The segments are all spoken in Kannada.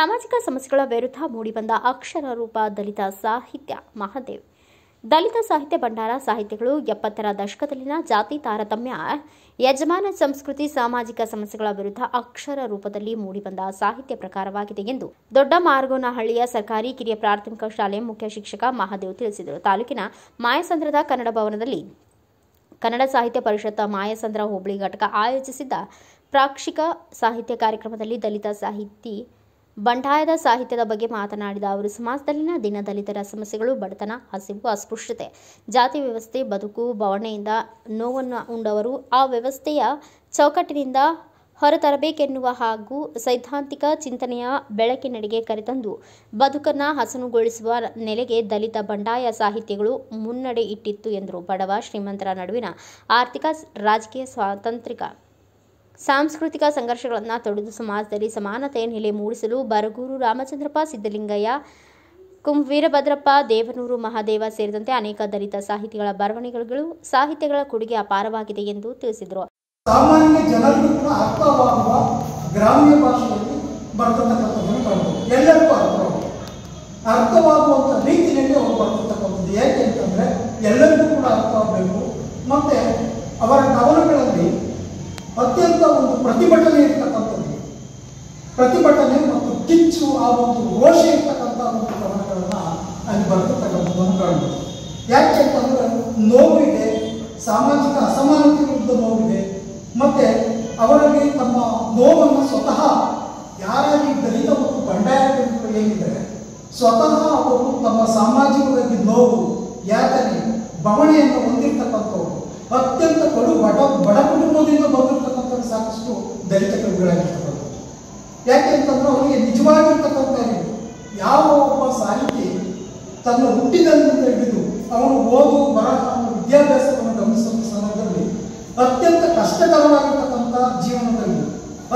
ಸಾಮಾಜಿಕ ಸಮಸ್ಯೆಗಳ ವಿರುದ್ಧ ಮೂಡಿಬಂದ ಅಕ್ಷರ ರೂಪ ದಲಿತ ಸಾಹಿತ್ಯ ಮಹಾದೇವ್. ದಲಿತ ಸಾಹಿತ್ಯ ಭಂಡಾರ ಸಾಹಿತ್ಯಗಳು 70ರ ದಶಕದಲ್ಲಿನ ಜಾತಿ ತಾರತಮ್ಯ, ಯಜಮಾನ ಸಂಸ್ಕೃತಿ, ಸಾಮಾಜಿಕ ಸಮಸ್ಯೆಗಳ ವಿರುದ್ಧ ಅಕ್ಷರ ರೂಪದಲ್ಲಿ ಮೂಡಿಬಂದ ಸಾಹಿತ್ಯ ಪ್ರಕಾರವಾಗಿದೆ ಎಂದು ದೊಡ್ಡಮಾರ್ಗೋನಹಳ್ಳಿಯ ಸರ್ಕಾರಿ ಕಿರಿಯ ಪ್ರಾಥಮಿಕ ಶಾಲೆಯ ಮುಖ್ಯ ಶಿಕ್ಷಕ ಮಹಾದೇವ್ ತಿಳಿಸಿದರು. ತಾಲೂಕಿನ ಮಾಯಸಂದ್ರದ ಕನ್ನಡ ಭವನದಲ್ಲಿ ಕನ್ನಡ ಸಾಹಿತ್ಯ ಪರಿಷತ್ ಮಾಯಸಂದ್ರ ಹೋಬಳಿ ಘಟಕ ಆಯೋಜಿಸಿದ್ದ ಪ್ರಾಕ್ಷಿಕ ಸಾಹಿತ್ಯ ಕಾರ್ಯಕ್ರಮದಲ್ಲಿ ದಲಿತ ಸಾಹಿತಿ ಬಂಡಾಯದ ಸಾಹಿತ್ಯದ ಬಗ್ಗೆ ಮಾತನಾಡಿದ ಅವರು, ಸಮಾಜದಲ್ಲಿನ ದಲಿತರ ಸಮಸ್ಯೆಗಳು ಬಡತನ, ಹಸಿವು, ಅಸ್ಪೃಶ್ಯತೆ, ಜಾತಿ ವ್ಯವಸ್ಥೆ, ಬದುಕು ಬವಣೆಯಿಂದ ನೋವನ್ನು ಉಂಡವರು ಆ ವ್ಯವಸ್ಥೆಯ ಚೌಕಟ್ಟಿನಿಂದ ಹೊರತರಬೇಕೆನ್ನುವ ಹಾಗೂ ಸೈದ್ಧಾಂತಿಕ ಚಿಂತನೆಯ ಬೆಳಕಿನೆಡೆಗೆ ಕರೆತಂದು ಬದುಕನ್ನು ಹಸನುಗೊಳಿಸುವ ನೆಲೆಗೆ ದಲಿತ ಬಂಡಾಯ ಸಾಹಿತ್ಯಗಳು ಮುನ್ನಡೆ ಇಟ್ಟಿತ್ತು ಎಂದರು. ಬಡವ ಶ್ರೀಮಂತರ ನಡುವಿನ ಆರ್ಥಿಕ, ರಾಜಕೀಯ, ಸ್ವಾತಂತ್ರಿಕ, ಸಾಂಸ್ಕೃತಿಕ ಸಂಘರ್ಷಗಳನ್ನು ತೊಡೆದು ಸಮಾಜದಲ್ಲಿ ಸಮಾನತೆಯ ನೆಲೆ ಮೂಡಿಸಲು ಬರಗೂರು ರಾಮಚಂದ್ರಪ್ಪ, ಸಿದ್ದಲಿಂಗಯ್ಯ, ವೀರಭದ್ರಪ್ಪ, ದೇವನೂರು ಮಹಾದೇವ ಸೇರಿದಂತೆ ಅನೇಕ ದಲಿತ ಸಾಹಿತಿಗಳ ಬರವಣಿಗೆಗಳು, ಸಾಹಿತ್ಯಗಳ ಕೊಡುಗೆ ಅಪಾರವಾಗಿದೆ ಎಂದು ತಿಳಿಸಿದರು. ಸಾಮಾನ್ಯ ಜನರಿಗೂ ಕೂಡ ಅರ್ಥವಾಗುವ ಗ್ರಾಮ್ಯ ಭಾಷೆಯಲ್ಲಿ ಬರ್ತಕ್ಕಂಥದ್ದನ್ನು ಕಾಣಬಹುದು. ಎಲ್ಲರಿಗೂ ಅರ್ಥವಾಗುವಂಥ ರೀತಿಯಲ್ಲಿ ಅವರು ಬರ್ತಕ್ಕಂಥದ್ದು. ಯಾಕೆ ಅಂತಂದರೆ ಎಲ್ಲರಿಗೂ ಕೂಡ ಅರ್ಥವಾಗಬೇಕು. ಮತ್ತು ಅವರ ಕವನಗಳಲ್ಲಿ ಅತ್ಯಂತ ಒಂದು ಪ್ರತಿಭಟನೆ ಇರ್ತಕ್ಕಂಥದ್ದು, ಪ್ರತಿಭಟನೆ ಮತ್ತು ಕಿಚ್ಚು, ಆ ಒಂದು ರೋಷ ಇರ್ತಕ್ಕಂಥ ಒಂದು ಕವನಗಳನ್ನು ಅಲ್ಲಿ ಬರ್ತಕ್ಕಂಥದ್ದನ್ನು ಕಾಣಬಹುದು. ಯಾಕೆ ಅಂತಂದರೆ ನೋವು ಇದೆ, ಸಾಮಾಜಿಕ ಅಸಮಾನತೆ ವಿರುದ್ಧ ನೋವಿದೆ, ಮತ್ತು ಅವರಲ್ಲಿ ತಮ್ಮ ನೋವನ್ನು ಸ್ವತಃ ಯಾರಾಗಿ ದಲಿತ ಮತ್ತು ಬಂಡಾಯ ಏನಿದ್ದಾರೆ ಸ್ವತಃ ಅವರು ತಮ್ಮ ಸಾಮಾಜಿಕವಾಗಿ ನೋವು, ಯಾತನೆ, ಬವಣೆಯನ್ನು ಹೊಂದಿರತಕ್ಕಂಥವ್ರು, ಅತ್ಯಂತ ಬಡ ಕುಟುಂಬದಿಂದ ಬಂದಿರತಕ್ಕಂಥ ಸಾಕಷ್ಟು ದಲಿತ ಕವಿಗಳಾಗಿರ್ತಕ್ಕಂಥ. ಯಾಕೆ ಅಂತಂದ್ರೆ ಅವರಿಗೆ ನಿಜವಾಗಿರ್ತಕ್ಕಂಥ ಯಾವ ಒಬ್ಬ ಸಾಹಿತಿ ತನ್ನ ಹುಟ್ಟಿದಂತ ಹಿಡಿದು ಅವನು ಓದು ಬರಹ ವಿದ್ಯಾಭ್ಯಾಸವನ್ನು ಗಮನಿಸುವ ಸಂದರ್ಭದಲ್ಲಿ ಅತ್ಯಂತ ಕಷ್ಟಕರವಾಗಿರ್ತಕ್ಕಂಥ ಜೀವನದಲ್ಲಿ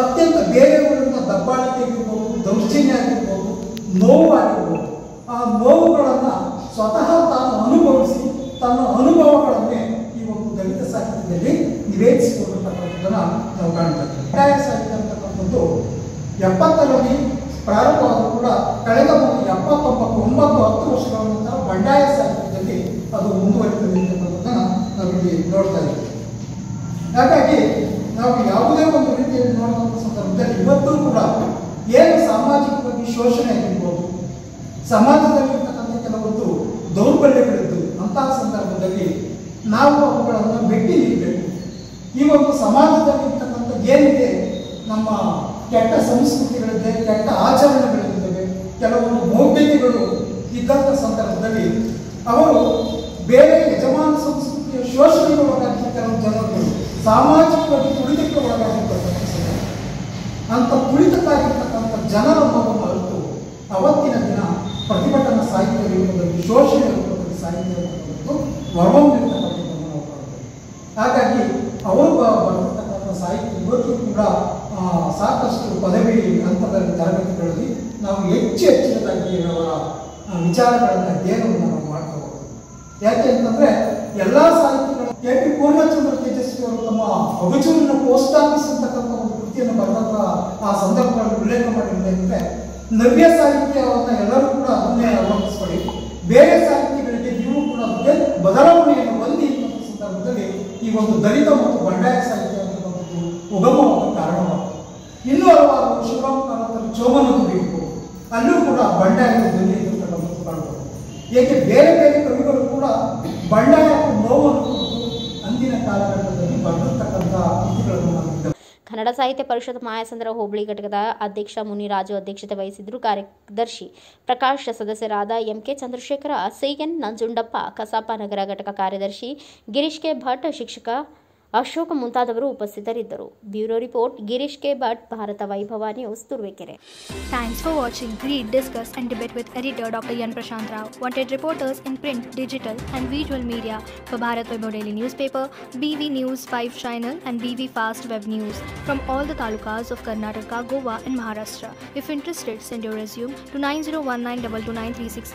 ಅತ್ಯಂತ ಬೇರೆಯವರಿಂದ ದಬ್ಬಾಳಿಕೆ ಆಗಿರ್ಬೋದು, ದೌರ್ಜನ್ಯ ಆಗಿರ್ಬೋದು, ನೋವು ಆಗಿರ್ಬೋದು, ಆ ನೋವುಗಳನ್ನು ಸ್ವತಃ ತಾನು ಅನುಭವಿಸಿ ತನ್ನ ಅನುಭವಗಳನ್ನೇ ಈ ಒಂದು ದಲಿತ ಸಾಹಿತ್ಯದಲ್ಲಿ ನಿವೇದಿಸಿಕೊಂಡಿರ್ತಕ್ಕಂಥದ್ದನ್ನು ನಾವು ಕಾಣ್ತೇವೆ. ಬಂಡಾಯ ಸಾಹಿತ್ಯ ಅಂತಕ್ಕಂಥದ್ದು 70ರಲ್ಲಿ ಪ್ರಾರಂಭವಾದರೂ ಕೂಡ ಕಳೆದ 79-10 ವರ್ಷಗಳ ನಂತರ ಬಂಡಾಯ ಸಾಹಿತ್ಯದಲ್ಲಿ ಅದು ಮುಂದುವರಿತದೆ ಅಂತಕ್ಕಂಥದ್ದನ್ನು ನಾವಿಲ್ಲಿ ನೋಡ್ತಾ ಇದ್ದೀವಿ. ಹಾಗಾಗಿ ನಾವು ಯಾವುದೇ ಒಂದು ರೀತಿಯಲ್ಲಿ ನೋಡುವಂಥ ಸಂದರ್ಭದಲ್ಲಿ ಇವತ್ತೂ ಕೂಡ ಏನು ಸಾಮಾಜಿಕವಾಗಿ ಶೋಷಣೆ ಆಗಿರ್ಬೋದು, ಸಮಾಜದಲ್ಲಿರ್ತಕ್ಕಂಥ ಕೆಲವೊಂದು ದೌರ್ಬಲ್ಯಗಳಿದ್ದು ಅಂತಹ ಸಂದರ್ಭದಲ್ಲಿ ನಾವು ಅವುಗಳನ್ನು ಮೆಟ್ಟಿ ನಿಲ್ಲಬೇಕು. ಈ ಒಂದು ಸಮಾಜದಲ್ಲಿ ಇರ್ತಕ್ಕಂಥ ಏನಿದೆ, ನಮ್ಮ ಕೆಟ್ಟ ಸಂಸ್ಕೃತಿಗಳಿದೆ, ಕೆಟ್ಟ ಆಚರಣೆಗಳಿರ್ತವೆ, ಕೆಲವೊಂದು ಮೌಢ್ಯತೆಗಳು ಇದ್ದಂಥ ಸಂದರ್ಭದಲ್ಲಿ ಅವರು ಬೇರೆ ಯಜಮಾನ ಸಂಸ್ಕೃತಿಯ ಶೋಷಣೆಗೆ ಒಳಗಾಗಿದ್ದ ಕೆಲವು ಜನರುಗಳು ಸಾಮಾಜಿಕವಾಗಿ ತುಳಿತಕ್ಕೆ ಒಳಗಾಗಿರ್ತಕ್ಕಂಥ ಅಂಥ ತುಳಿತಕ್ಕಾಗಿರ್ತಕ್ಕಂಥ ಜನರ ನೋವನ್ನು ಅರಿತು ಅವತ್ತಿನ ದಿನ ಪ್ರತಿಭಟನಾ ಸಾಹಿತ್ಯ ರೂಪದಲ್ಲಿ, ಶೋಷಣೆ ರೂಪದಲ್ಲಿ ಸಾಹಿತ್ಯ ರೂಪದ್ದು ಹೊರಹೊಮ್ಮಿರ್ತಕ್ಕಂಥದ್ದನ್ನು ನಾವು ಕಾಣ್ತೇವೆ. ಹಾಗಾಗಿ ಅವರು ಬರ್ತಕ್ಕಂಥ ಸಾಹಿತ್ಯ ಇವತ್ತು ಕೂಡ ಸಾಕಷ್ಟು ಪದವಿ ಹಂತದ ತರಗತಿಗಳಲ್ಲಿ ನಾವು ಹೆಚ್ಚಿನದಾಗಿ ಅವರ ವಿಚಾರಗಳನ್ನು ಅಧ್ಯಯನವನ್ನು ನಾವು ಮಾಡ್ತಾ ಹೋಗ್ತೀವಿ. ಯಾಕೆ ಅಂತಂದರೆ ಎಲ್ಲ ಸಾಹಿತ್ಯಗಳು KP ಪೂರ್ಣಚಂದ್ರ ತೇಜಸ್ವಿ ಅವರು ತಮ್ಮ ಅಭಿಚೂರಿನ ಪೋಸ್ಟ್ ಆಫೀಸ್ ಅಂತಕ್ಕಂಥ ಒಂದು ಕೃತಿಯನ್ನು ಬರೆದಂಥ ಆ ಸಂದರ್ಭಗಳಲ್ಲಿ ಉಲ್ಲೇಖ ಮಾಡಿದ್ದೇನೆಂದರೆ, ನವ್ಯ ಸಾಹಿತ್ಯವನ್ನು ಎಲ್ಲರೂ ಕೂಡ ಅದನ್ನೇ ಅವಲಂಬಿಸ್ಕೊಳ್ಳಿ, ಬೇರೆ ಸಾಹಿತ್ಯಗಳಿಗೆ ನೀವು ಕೂಡ ಅದಕ್ಕೆ ಬದಲಾವಣೆಯನ್ನು ಹೊಂದಿ ಅನ್ನೋ ಸಂದರ್ಭದಲ್ಲಿ ಈ ಒಂದು ದಲಿತ ಮತ್ತು ಬಂಡಾಯ ಸಾಹಿತ್ಯ ಅಂತಕ್ಕಂಥದ್ದು ಉಗಮವಾದ ಕಾರಣವಾಗಿದೆ. ಇನ್ನೂ ಹಲವಾರು ಶಿವರಾಮ ಕಾರಂತರು ಚೋಮನದುಡಿ ಇರ್ಬೋದು, ಅಲ್ಲೂ ಕೂಡ ಬಂಡಾಯದ ಧ್ವನಿ ಇರ್ತಕ್ಕಂಥದ್ದು ಕಾಣಬಹುದು. ಏಕೆ ಬೇರೆ ಬೇರೆ ಕವಿಗಳು ಕೂಡ ಬಂಡಾಯ ನೋವನ್ನು ಕುರಿತು ಅಂದಿನ ಕಾಲಘಟ್ಟದಲ್ಲಿ ಬರೆದಿರ್ತಕ್ಕಂಥ ಕೃತಿಗಳನ್ನು ಮಾಡಿದ್ದಾರೆ. ಕನ್ನಡ ಸಾಹಿತ್ಯ ಪರಿಷತ್ ಮಾಯಸಂದ್ರ ಹೋಬಳಿ ಘಟಕದ ಅಧ್ಯಕ್ಷ ಮುನಿರಾಜು ಅಧ್ಯಕ್ಷತೆ ವಹಿಸಿದ್ರು. ಕಾರ್ಯದರ್ಶಿ ಪ್ರಕಾಶ್, ಸದಸ್ಯರಾದ MK ಚಂದ್ರಶೇಖರ, CN ನಂಜುಂಡಪ್ಪ, ಕಸಾಪ ನಗರ ಘಟಕ ಕಾರ್ಯದರ್ಶಿ ಗಿರೀಶ್ ಕೆ ಭಟ್, ಶಿಕ್ಷಕ ಅಶೋಕ್ ಮುಂತಾದವರು ಉಪಸ್ಥಿತರಿದ್ದರು. Bureau report Girish K Bhat, Bharata Vaibhava news, Turuvekere. Thanks for watching. Read, discuss and debate with editor Dr. Yan Prashant Rao. Wanted reporters in print, digital and visual media for Bharat Vaibhav Daily Newspaper, BV News 5 Channel and BV Fast Web News from all the talukas of Karnataka, Goa and Maharashtra. If interested, send your resume to 9019229369.